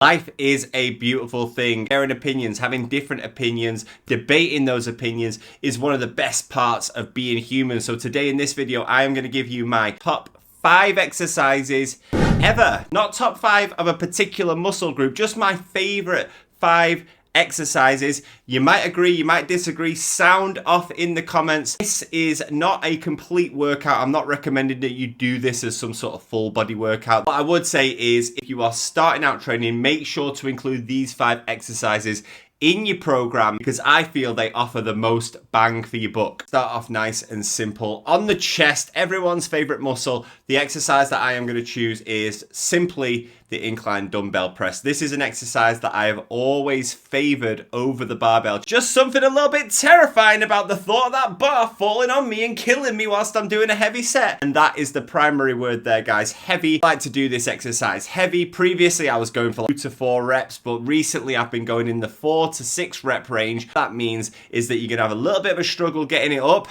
Life is a beautiful thing. Sharing opinions, having different opinions, debating those opinions is one of the best parts of being human. So today in this video, I am going to give you my top 5 exercises ever. Not top 5 of a particular muscle group, just my favorite 5 exercises. You might agree, you might disagree. Sound off in the comments. This is not a complete workout. I'm not recommending that you do this as some sort of full body workout. What I would say is if you are starting out training, make sure to include these 5 exercises in your program because I feel they offer the most bang for your buck. Start off nice and simple. On the chest, everyone's favorite muscle, the exercise that I am going to choose is simply the incline dumbbell press. This is an exercise that I have always favored over the barbell. Just something a little bit terrifying about the thought of that bar falling on me and killing me whilst I'm doing a heavy set. And that is the primary word there, guys. Heavy. I like to do this exercise heavy. Previously, I was going for 2 to 4 reps, but recently I've been going in the 4 to 6 rep range. That means is that you're gonna have a little bit of a struggle getting it up.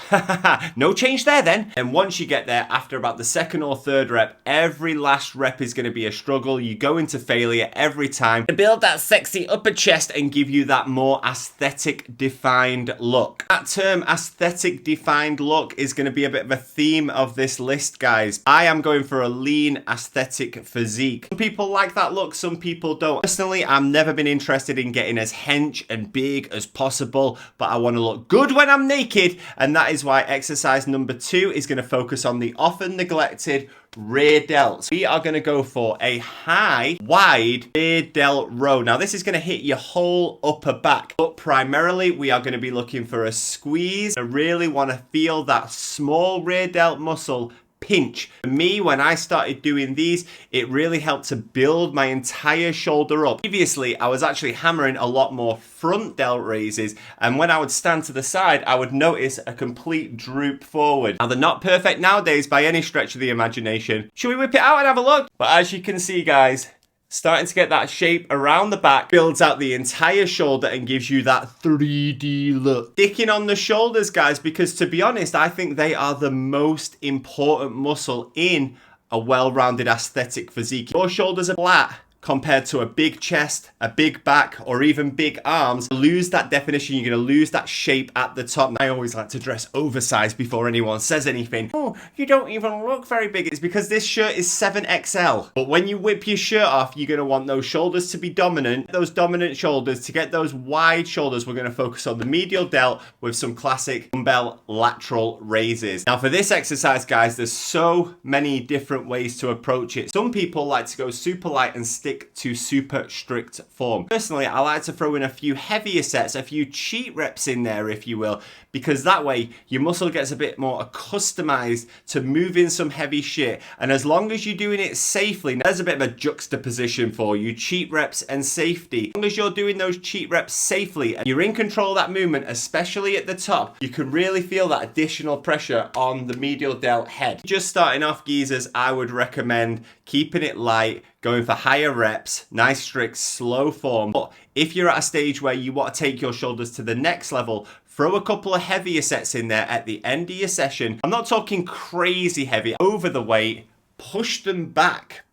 No change there then. And once you get there, after about the 2nd or 3rd rep, every last rep is gonna be a struggle. You go into failure every time to build that sexy upper chest and give you that more aesthetic defined look. That term aesthetic defined look is going to be a bit of a theme of this list, guys. I am going for a lean aesthetic physique. Some people like that look, some people don't. Personally, I've never been interested in getting as hench and big as possible, but I want to look good when I'm naked, and that is why exercise number 2 is going to focus on the often neglected rear delts. We are going to go for a high, wide rear delt row. Now, this is going to hit your whole upper back, but primarily we are going to be looking for a squeeze. I really want to feel that small rear delt muscle pinch. For me, when I started doing these, it really helped to build my entire shoulder up. Previously, I was actually hammering a lot more front delt raises, and when I would stand to the side, I would notice a complete droop forward. Now, they're not perfect nowadays by any stretch of the imagination. Should we whip it out and have a look? But as you can see, guys, starting to get that shape around the back, builds out the entire shoulder and gives you that 3D look. Sticking on the shoulders, guys, because to be honest, I think they are the most important muscle in a well-rounded aesthetic physique. Your shoulders are flat compared to a big chest, a big back, or even big arms. Lose that definition, you're going to lose that shape at the top. I always like to dress oversized before anyone says anything. Oh, you don't even look very big. It's because this shirt is 7XL. But when you whip your shirt off, you're going to want those shoulders to be dominant. Those dominant shoulders, to get those wide shoulders, we're going to focus on the medial delt with some classic dumbbell lateral raises. Now for this exercise, guys, there's so many different ways to approach it. Some people like to go super light and stick to super strict form. Personally, I like to throw in a few heavier sets, a few cheat reps in there, if you will, because that way your muscle gets a bit more accustomed to moving some heavy shit. And as long as you're doing it safely, there's a bit of a juxtaposition for you, cheat reps and safety. As long as you're doing those cheat reps safely and you're in control of that movement, especially at the top, you can really feel that additional pressure on the medial delt head. Just starting off, geezers, I would recommend keeping it light, going for higher reps, nice strict slow form. But if you're at a stage where you want to take your shoulders to the next level, throw a couple of heavier sets in there at the end of your session. I'm not talking crazy heavy, over the weight. Push them back,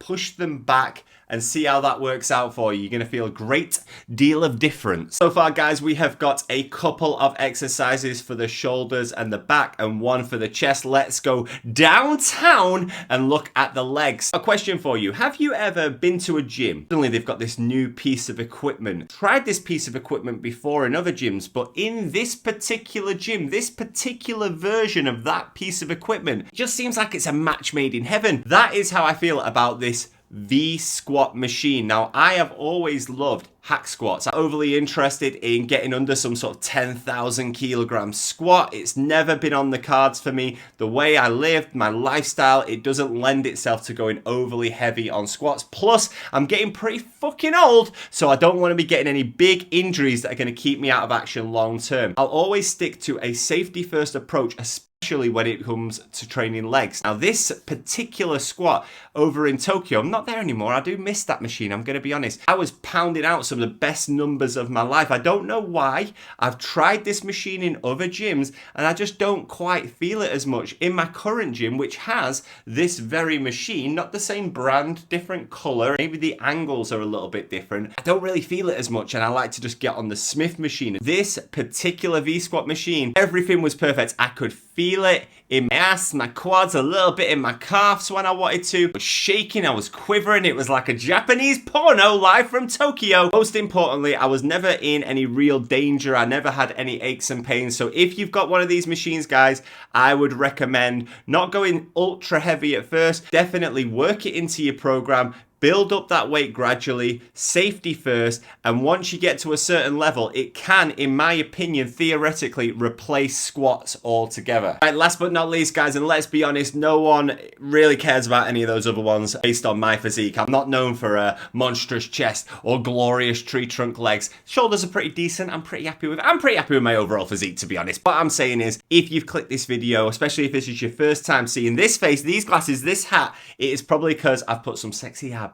and see how that works out for you. You're going to feel a great deal of difference. So far, guys, we have got a couple of exercises for the shoulders and the back and one for the chest. Let's go downtown and look at the legs. A question for you. Have you ever been to a gym? Suddenly they've got this new piece of equipment. Tried this piece of equipment before in other gyms, but in this particular gym, this particular version of that piece of equipment, it just seems like it's a match made in heaven. That is how I feel about this V squat machine. Now, I have always loved hack squats. I'm overly interested in getting under some sort of 10,000 kilogram squat. It's never been on the cards for me. The way I live, my lifestyle, it doesn't lend itself to going overly heavy on squats. Plus, I'm getting pretty fucking old, so I don't want to be getting any big injuries that are going to keep me out of action long term. I'll always stick to a safety first approach, especially especially when it comes to training legs. Now, this particular squat over in Tokyo, I'm not there anymore. I do miss that machine, I'm going to be honest. I was pounding out some of the best numbers of my life. I don't know why. I've tried this machine in other gyms and I just don't quite feel it as much in my current gym, which has this very machine, not the same brand, different color. Maybe the angles are a little bit different. I don't really feel it as much and I like to just get on the Smith machine. This particular V-squat machine, everything was perfect. I could feel it in my ass, my quads, a little bit in my calves when I wanted to. I was shaking, I was quivering. It was like a Japanese porno live from Tokyo. Most importantly, I was never in any real danger. I never had any aches and pains. So if you've got one of these machines, guys, I would recommend not going ultra heavy at first. Definitely work it into your program. Build up that weight gradually, safety first, and once you get to a certain level, it can, in my opinion, theoretically replace squats altogether. Right, last but not least, guys, and let's be honest, no one really cares about any of those other ones based on my physique. I'm not known for a monstrous chest or glorious tree trunk legs. Shoulders are pretty decent. I'm pretty happy with my overall physique, to be honest. What I'm saying is, if you've clicked this video, especially if this is your first time seeing this face, these glasses, this hat, it is probably because I've put some sexy abs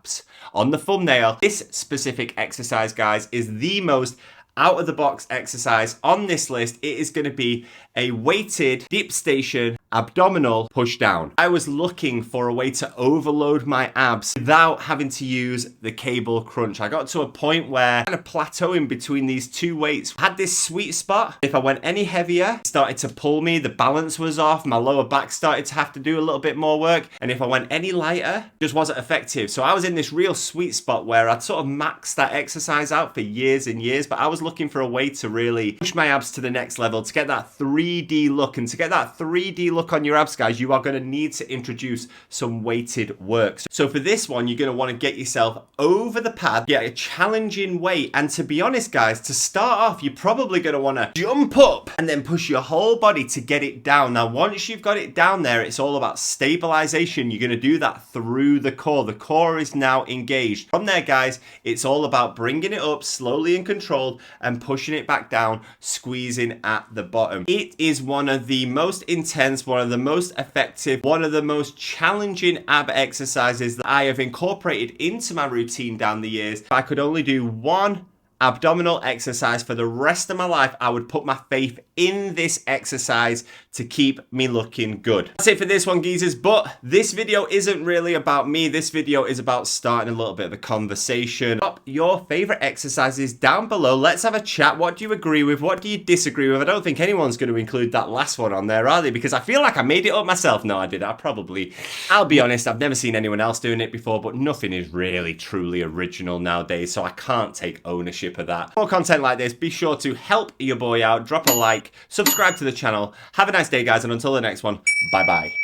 on the thumbnail. This specific exercise, guys, is the most out of the box exercise on this list. It is going to be a weighted dip station abdominal push down. I was looking for a way to overload my abs without having to use the cable crunch. I got to a point where kind of plateauing between these two weights. I had this sweet spot. If I went any heavier, it started to pull me, the balance was off, my lower back started to have to do a little bit more work. And if I went any lighter, it just wasn't effective. So I was in this real sweet spot where I'd sort of maxed that exercise out for years and years, but I was looking for a way to really push my abs to the next level, to get that 3D look. And to get that 3D look on your abs, guys, you are going to need to introduce some weighted work. So for this one, you're going to want to get yourself over the pad, get a challenging weight. And to be honest, guys, to start off, you're probably going to want to jump up and then push your whole body to get it down. Now, once you've got it down there, it's all about stabilization. You're going to do that through the core. The core is now engaged. From there, guys, it's all about bringing it up slowly and controlled and pushing it back down, squeezing at the bottom. It is one of the most intense, one of the most effective, one of the most challenging ab exercises that I have incorporated into my routine down the years. If I could only do one abdominal exercise for the rest of my life, I would put my faith in this exercise to keep me looking good. That's it for this one, geezers, but this video isn't really about me. This video is about starting a little bit of a conversation. Drop your favorite exercises down below. Let's have a chat. What do you agree with? What do you disagree with? I don't think anyone's going to include that last one on there, are they? Because I feel like I made it up myself. No, I did. I'll be honest, I've never seen anyone else doing it before, but nothing is really truly original nowadays, so I can't take ownership of that. More content like this, be sure to help your boy out, drop a like, subscribe to the channel. Have a nice day, guys, and until the next one, bye bye.